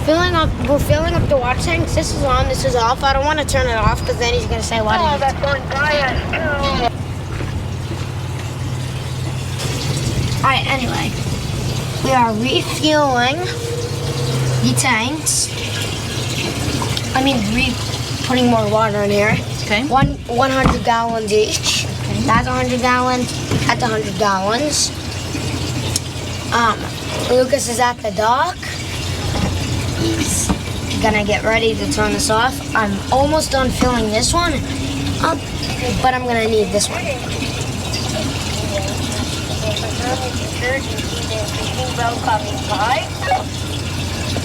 We're filling up the water tanks. This is on, this is off. I don't want to turn it off because then he's going to say, what? Oh, that's going by us. Alright, anyway. We are refueling the tanks. I mean, putting more water in here. Okay. 100 gallons each. Okay. That's 100 gallons. That's 100 gallons. Lucas is at the dock. He's gonna get ready to turn this off. I'm almost done filling this one up, but I'm gonna need this one.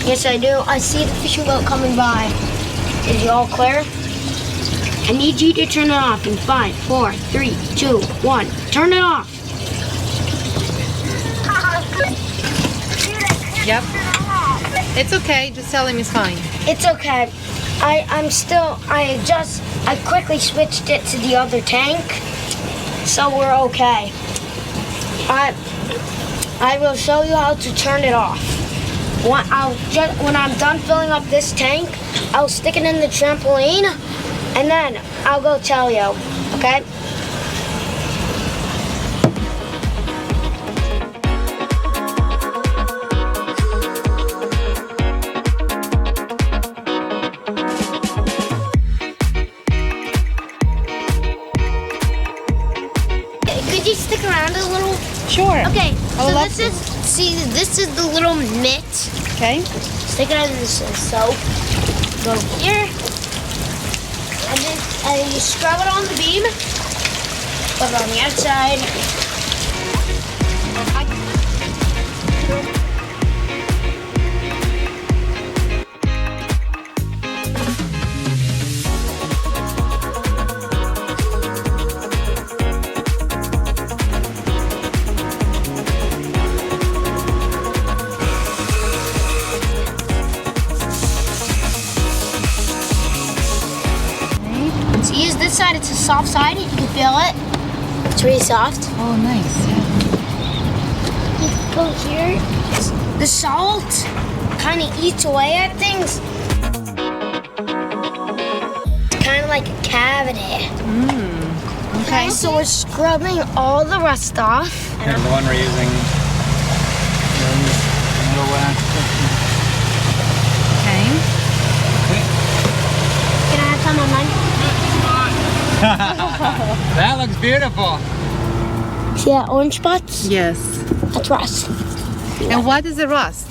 Yes, I do. I see the fishing boat coming by. Is you all clear? I need you to turn it off in 5, 4, 3, 2, 1. Turn it off. Yep. It's okay. Just tell him it's fine. It's okay. I quickly switched it to the other tank, so we're okay. I will show you how to turn it off. When I'm done filling up this tank, I'll stick it in the trampoline, and then I'll go tell you, okay? Could you stick around a little? Sure. Okay, so this is the little mitt. Okay. Stick it under the soap. Go here. And then you scrub it on the beam. Put it on the outside. So use this side, it's a soft side, you can feel it. It's really soft. Oh, nice. Yeah. You can go here. The salt kind of eats away at things. It's kind of like a cavity. Okay. So we're scrubbing all the rust off. And the one we're using is middle wax. Okay. Can I have some on mine? That looks beautiful. See that orange spots? Yes. That's rust. And what is the rust?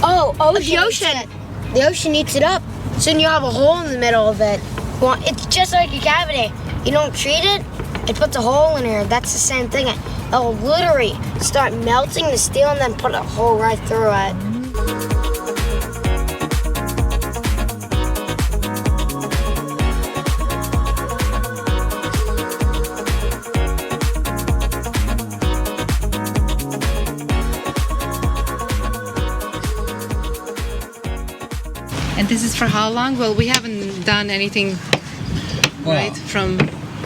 Oh, the ocean. The ocean eats it up. So then you have a hole in the middle of it. Well, it's just like a cavity. You don't treat it, it puts a hole in here. That's the same thing. It'll literally start melting the steel and then put a hole right through it. And this is for how long? Well, we haven't done anything, right?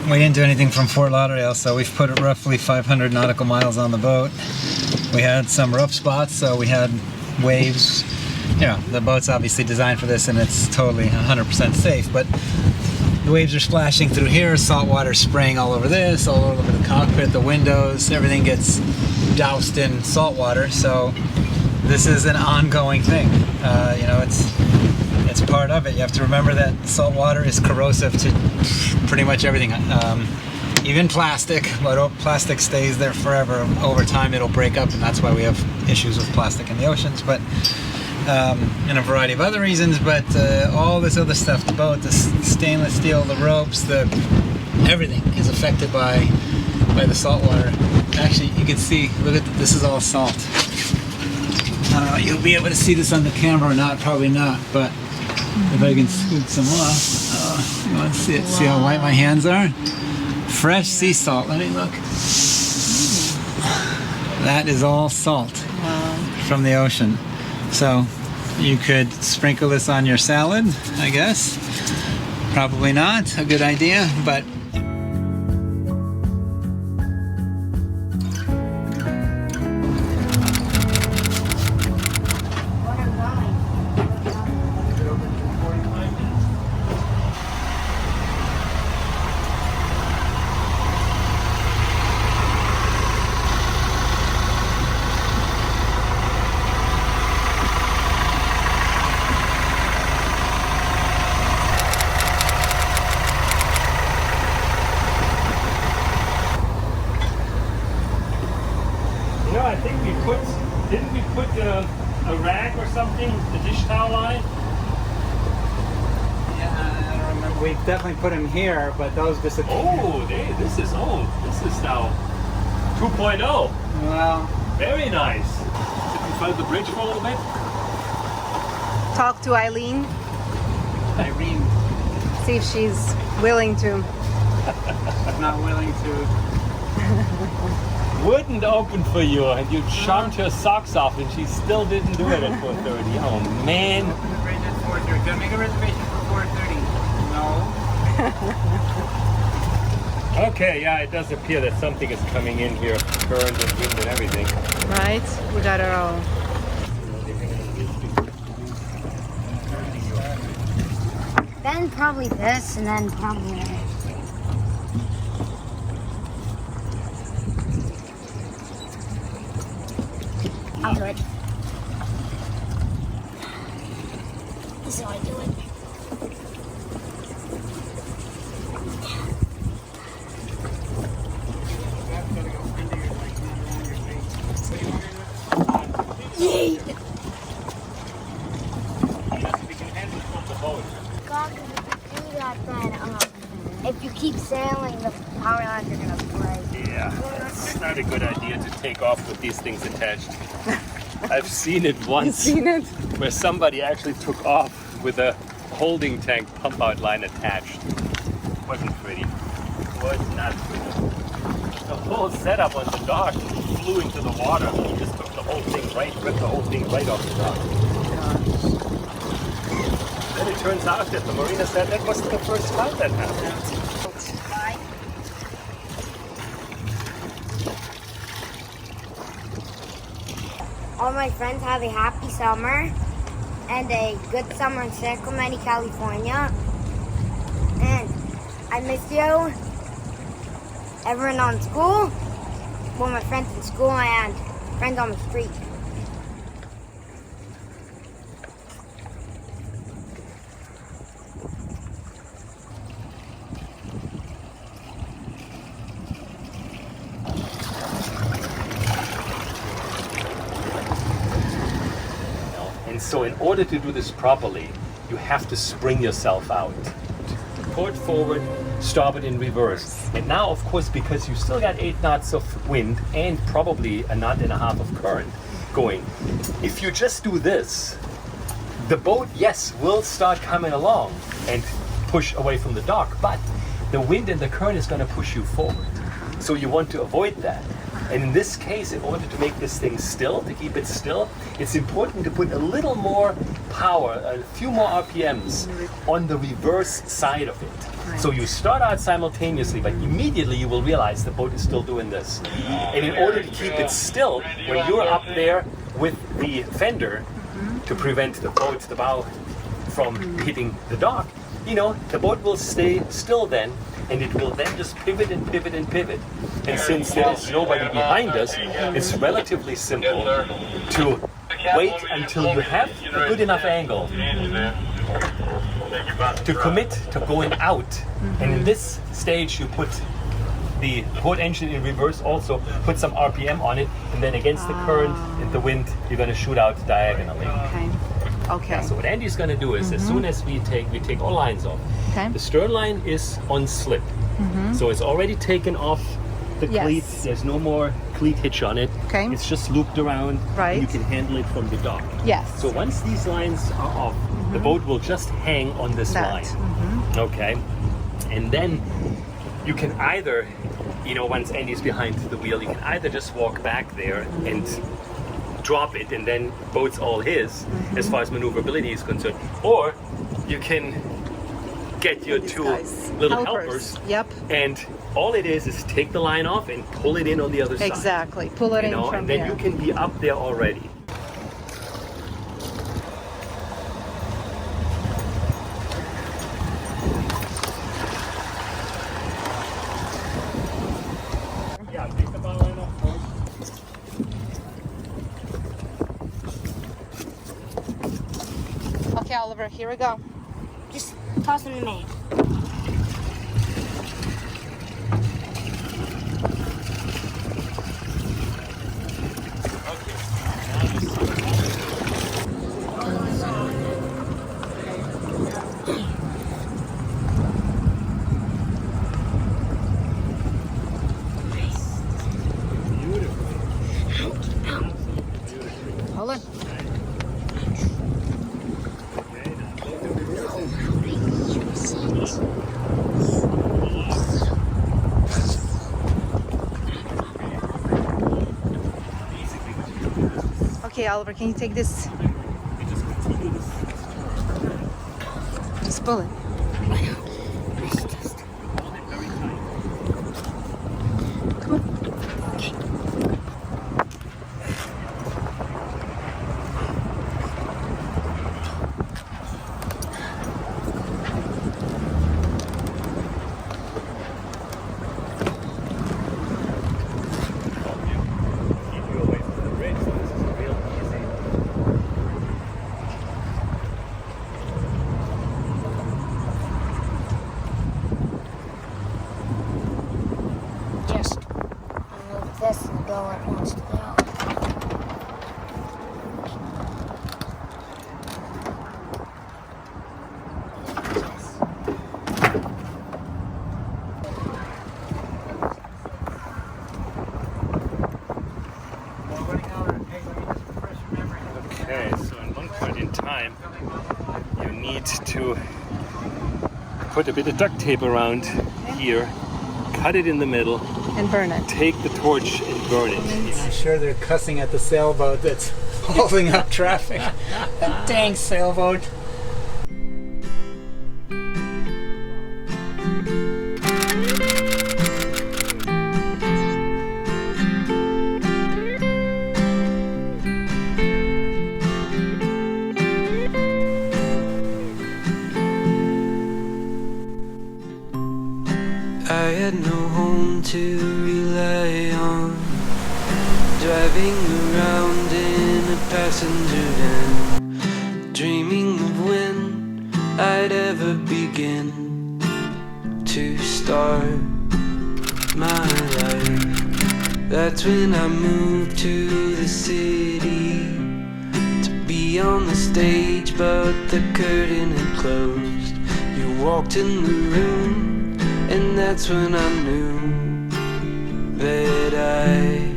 We didn't do anything from Fort Lauderdale, so we've put roughly 500 nautical miles on the boat. We had some rough spots, so we had waves. You know, the boat's obviously designed for this, and it's totally 100% safe, but the waves are splashing through here, salt water spraying all over this, all over the cockpit, the windows, everything gets doused in salt water, so this is an ongoing thing. You know, it's part of it. You have to remember that salt water is corrosive to pretty much everything. Even plastic, but plastic stays there forever. Over time it'll break up, and that's why we have issues with plastic in the oceans, but and a variety of other reasons, but all this other stuff, the boat, the stainless steel, the ropes, everything is affected by the salt water. Actually, you can see, look at this is all salt. I don't know, you'll be able to see this on the camera or not, probably not, but if I can scoop some off, you want to see it? Wow. See how white my hands are? Fresh sea salt, let me look. That is all salt from the ocean. So you could sprinkle this on your salad, I guess. Probably not a good idea, but We've definitely put them here, but those disappeared. Oh, this is now 2.0. Well, Very nice. Sit in front of the bridge for a little bit. Talk to Eileen. Irene See if she's willing to. is not willing to. Wouldn't open for you, and you charmed her socks off, and she still didn't do it at 4:30. Oh man. Open the bridge at 4:30. Can I make a reservation for 4:30? No. Okay, yeah, it does appear that something is coming in here, current and wind and everything. Right? We got our own. Then probably this, and then probably that. I'll do it. This is how I do it. Yay! God, if you do that, then if you keep sailing, the power lines are gonna break. Yeah, it's not a good idea to take off with these things attached. I've seen it once. Seen it? Where somebody actually took off with a holding tank pump out line attached. Wasn't pretty. Was not pretty. The whole setup on the dock flew into the water. We just took the whole thing ripped the whole thing right off the dock. Then it turns out that the Marina said that wasn't the first time that happened. All my friends have a happy summer and a good summer in San Clemente, California. And I miss you. Everyone on school, well, my friends in school and friends on the street. And so in order to do this properly, you have to spring yourself out. Port forward, starboard in reverse. And now, of course, because you still got 8 knots of wind and probably a knot and a half of current going, if you just do this, the boat, yes, will start coming along and push away from the dock, but the wind and the current is going to push you forward. So you want to avoid that. And in this case, in order to make this thing still, to keep it still, it's important to put a little more power, a few more RPMs on the reverse side of it. So you start out simultaneously, but immediately you will realize the boat is still doing this. And in order to keep it still, when you're up there with the fender to prevent the boat, the bow, from hitting the dock, you know, the boat will stay still then, and it will then just pivot and pivot and pivot. And since there is nobody behind us, it's relatively simple to wait until you have a good enough angle to commit to going out. And in this stage, you put the port engine in reverse, also put some RPM on it, and then against the current and the wind, you're going to shoot out diagonally. Okay. Okay. Yeah, so what Andy's going to do is, as soon as we take all lines off, Okay. the stern line is on slip. So it's already taken off the Yes. cleat. There's no more cleat hitch on it. Okay. It's just looped around. Right. And you can handle it from the dock. Yes. So once these lines are off, the boat will just hang on this That. line. Okay. And then you can either, you know, once Andy's behind the wheel, you can either just walk back there and drop it, and then boat's all his as far as maneuverability is concerned, or you can get your These two guys. little helpers, Yep. and all it is take the line off and pull it in on the other side. Exactly. Pull it You in know, from and then here. you can be up there already. Yeah, take the bow line off first. Okay, Oliver, here we go. Just toss them to me. Okay, Oliver, can you take this? Just pull it. Just unload this and go where it wants to go. Okay, so at one point in time, you need to put a bit of duct tape around here, cut it in the middle, And burn it. take the torch and burn it. I'm sure they're cussing at the sailboat that's holding up traffic. That dang sailboat. I had no home to rely on, driving around in a passenger van, dreaming of when I'd ever begin to start my life. That's when I moved to the city to be on the stage, but the curtain had closed. You walked in the room, and that's when I knew that I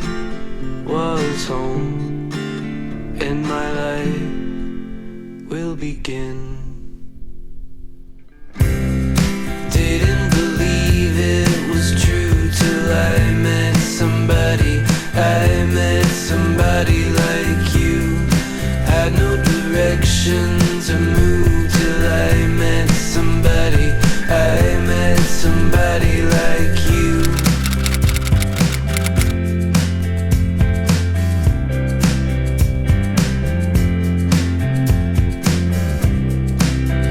was home, and my life will begin. Didn't believe it was true till I met somebody. I met somebody like you. Had no direction to move till I met somebody. I met somebody like you.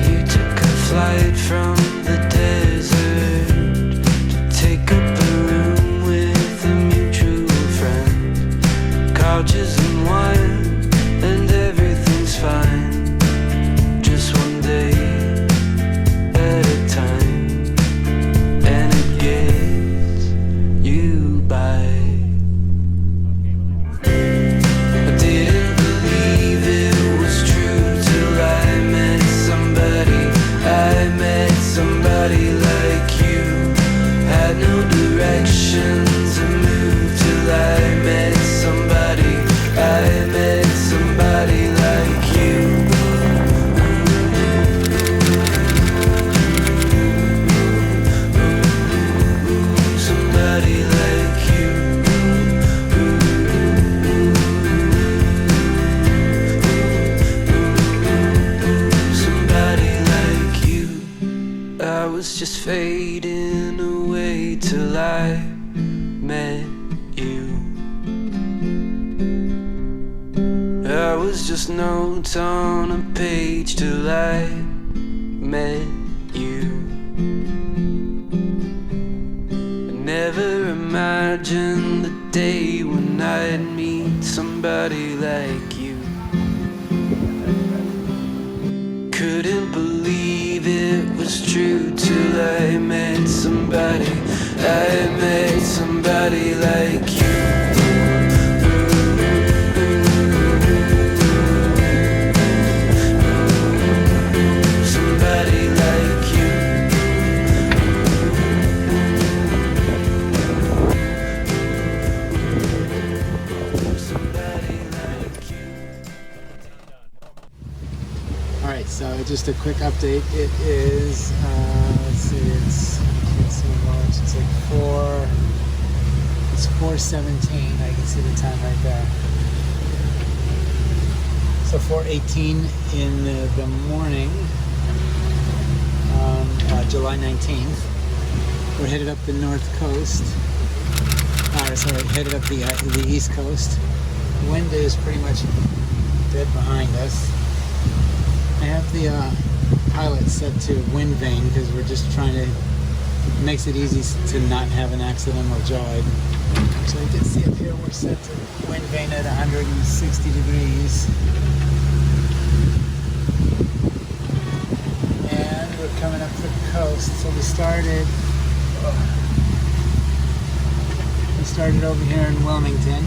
You took a flight from the desert to take up a room with a mutual friend. Couches and wine and everything's fine. Just one day at a time, and it gets you by. I didn't believe it was true till I met somebody. I met somebody like you. Had no direction to move till I met somebody. I met somebody like you. Somebody like you. Somebody like you. I was just fading away till I met you. I was just notes on a page till I met you. I never imagined the day when I'd meet somebody like you. Couldn't believe it was true till I met somebody. I met somebody like you. Somebody like you. Somebody like you. Alright, so just a quick update. It is, let's see, can't see much. It's like 4:17. I can see the time right there. So 4:18 in the morning on July 19th. We're headed up the north coast. Sorry, headed up the east coast. The wind is pretty much dead behind us. I have the pilot set to wind vane because we're just trying to, it makes it easy to not have an accidental jibe. So you can see up here we're set to wind vane at 160 degrees. And we're coming up the coast. So we started over here in Wilmington.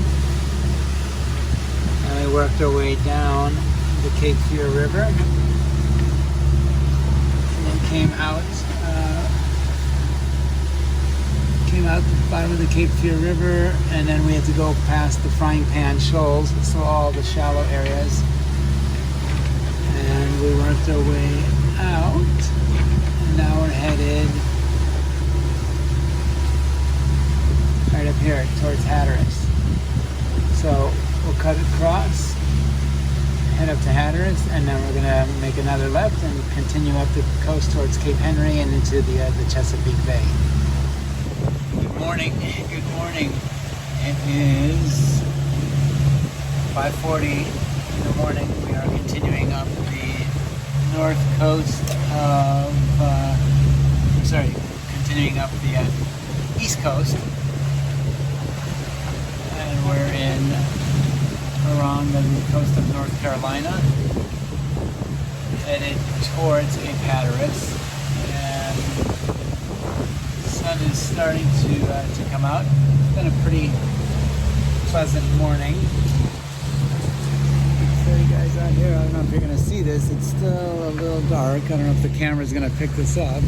And we worked our way down the Cape Fear River. And then came out the bottom of the Cape Fear River, and then we had to go past the Frying Pan Shoals, so all the shallow areas. And we worked our way out, and now we're headed right up here towards Hatteras. So we'll cut across, head up to Hatteras, and then we're gonna make another left and continue up the coast towards Cape Henry and into the Chesapeake Bay. Good morning. Good morning. It is 5:40 in the morning. We are continuing up the north coast of, continuing up the east coast. And we're around the coast of North Carolina, headed towards Cape Hatteras. And the sun is starting to come out. It's been a pretty pleasant morning. So you guys out here, I don't know if you're going to see this. It's still a little dark. I don't know if the camera's going to pick this up.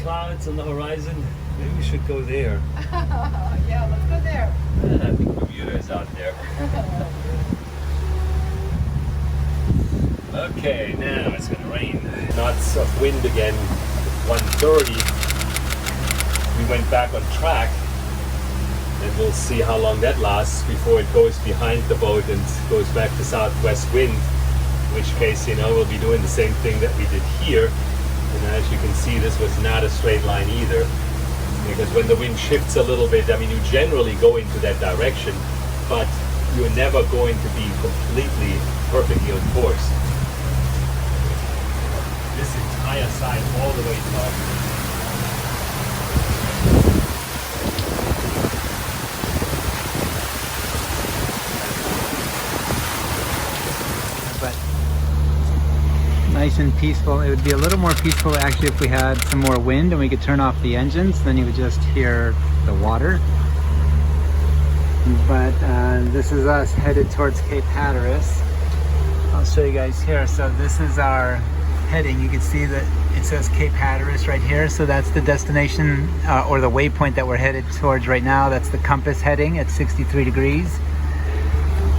Clouds on the horizon. Maybe we should go there. Yeah, let's go there. I think Bermuda is out there. Okay, now it's gonna rain. Knots of wind again. 1:30. We went back on track, and we'll see how long that lasts before it goes behind the boat and goes back to southwest wind. In which case, we'll be doing the same thing that we did here. And as you can see, this was not a straight line either, because when the wind shifts a little bit, you generally go into that direction, but you're never going to be completely perfectly on course. This entire side all the way top. Nice and peaceful. It would be a little more peaceful actually if we had some more wind and we could turn off the engines, then you would just hear the water. But this is us headed towards Cape Hatteras. I'll show you guys here. So this is our heading. You can see that it says Cape Hatteras right here. So that's the destination or the waypoint that we're headed towards right now. That's the compass heading at 63 degrees.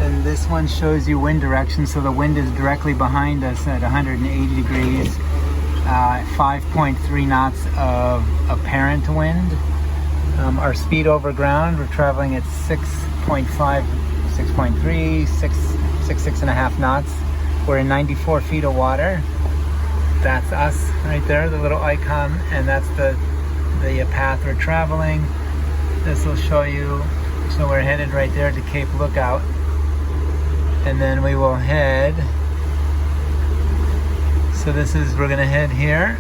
And this one shows you wind direction, so the wind is directly behind us at 180 degrees, 5.3 knots of apparent wind. Our speed over ground, we're traveling at 6.5, 6.3, 6.5 knots. We're in 94 feet of water. That's us right there, the little icon, and that's the path we're traveling. This will show you, so we're headed right there to Cape Lookout. And then we will head, so we're gonna head here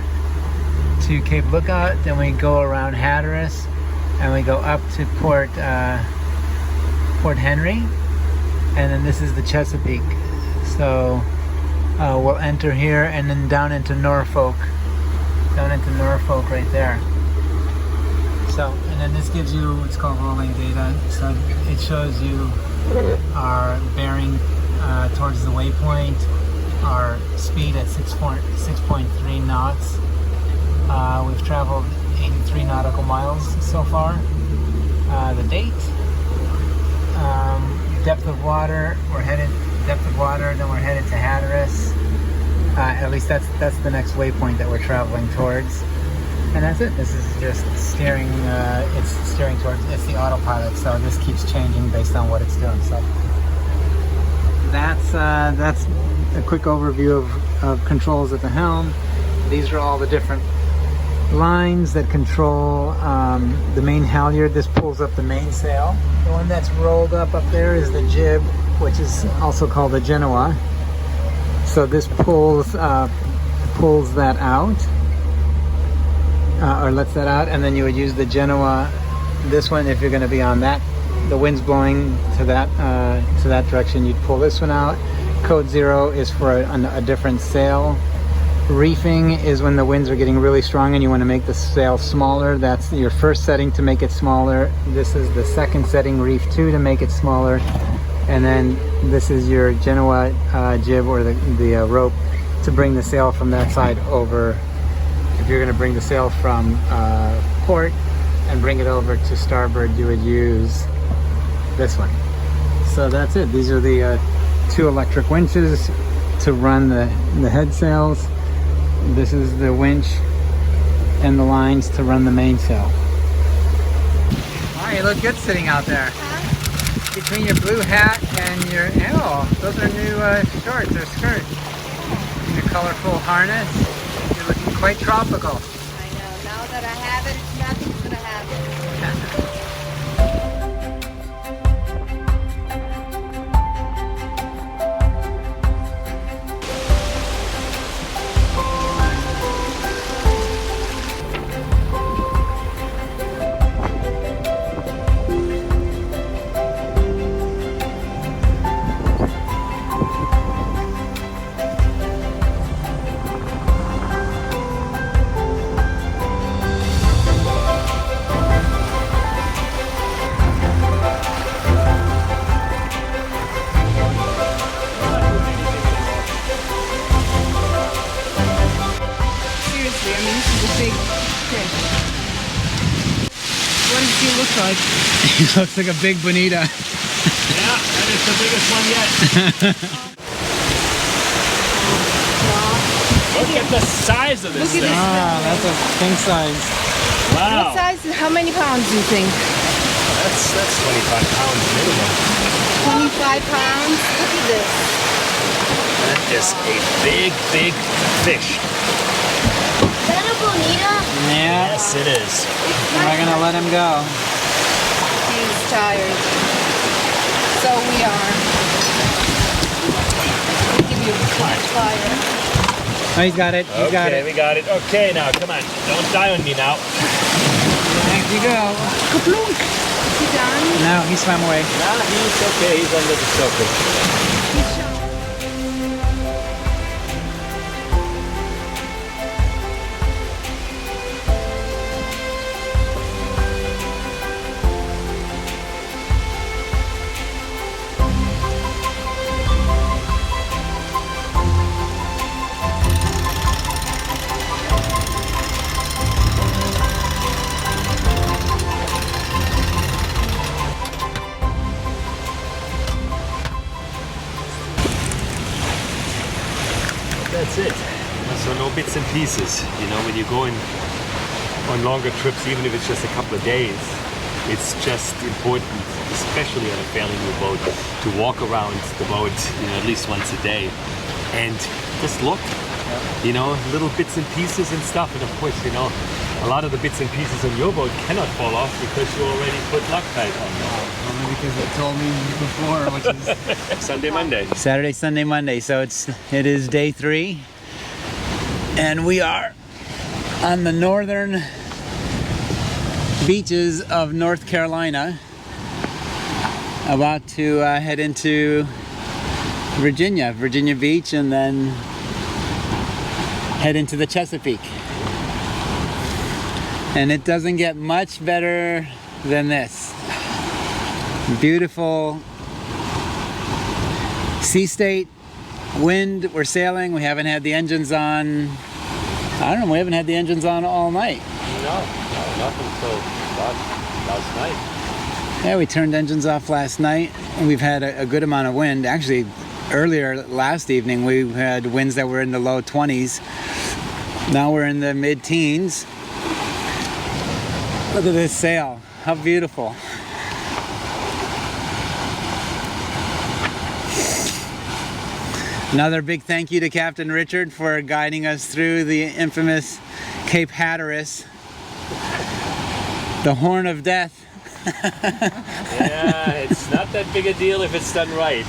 to Cape Lookout, then we go around Hatteras, and we go up to Port Henry, and then this is the Chesapeake. So we'll enter here and then down into Norfolk right there. So, and then this gives you what's called rolling data. So it shows you our bearing towards the waypoint, our speed at 6.3 knots. We've traveled 83 nautical miles so far. The date, depth of water, then we're headed to Hatteras. At least that's the next waypoint that we're traveling towards. And that's it. This is just steering, it's steering towards, it's the autopilot, so this keeps changing based on what it's doing. So that's a quick overview of controls at the helm. These are all the different lines that control the main halyard. This pulls up the mainsail. The one that's rolled up there is the jib, which is also called the Genoa. So this pulls that out, or lets that out, and then you would use the Genoa, this one, if you're going to be on that, the wind's blowing to that direction, you'd pull this one out. Code 0 is for a different sail. Reefing is when the winds are getting really strong and you want to make the sail smaller. That's your first setting to make it smaller. This is the second setting, reef 2, to make it smaller. And then this is your Genoa jib, or the rope, to bring the sail from that side over. If you're going to bring the sail from port and bring it over to starboard, you would use this one. So that's it. These are the 2 electric winches to run the head sails. This is the winch and the lines to run the mainsail. Wow, you look good sitting out there. Between your blue hat and your, those are new shorts or skirt. And your colorful harness. You're looking quite tropical. I know. Now that I have it, nothing's gonna happen. Like, he looks like a big bonita. Yeah, that is the biggest one yet. Look at the size of this thing. That's a king size. Wow. What size? How many pounds do you think? That's 25 pounds minimum. 25 pounds? Look at this. That is a big, big fish. Is that a bonita? Yeah. Yes, it is. We're not gonna let him go. He's tired. So we are. I'll give you a flyer. Oh, he's got it. He's got it. We got it. Okay, now, come on. Don't die on me now. There you go. Kaplunk. Is he done? No, he swam away. Nah, he's okay. He's under the surface. That's it. So no bits and pieces. You know, when you're going on longer trips, even if it's just a couple of days, it's just important, especially on a fairly new boat, to walk around the boat, you know, at least once a day, and just look. You know, little bits and pieces and stuff. And of course, you know, a lot of the bits and pieces on your boat cannot fall off because you already put Loctite on them. Only because they told me before, which is Sunday, Monday. Saturday, Sunday, Monday. So it is day 3, and we are on the northern beaches of North Carolina, about to head into Virginia Beach, and then head into the Chesapeake. And it doesn't get much better than this. Beautiful sea state, wind, we're sailing, we haven't had the engines on, I don't know, we haven't had the engines on all night. No, not until last night. Yeah, we turned engines off last night, and we've had a good amount of wind. Actually, earlier last evening we had winds that were in the low 20s. Now we're in the mid-teens. Look at this sail, how beautiful. Another big thank you to Captain Richard for guiding us through the infamous Cape Hatteras, the Horn of Death. Yeah, it's not that big a deal if it's done right.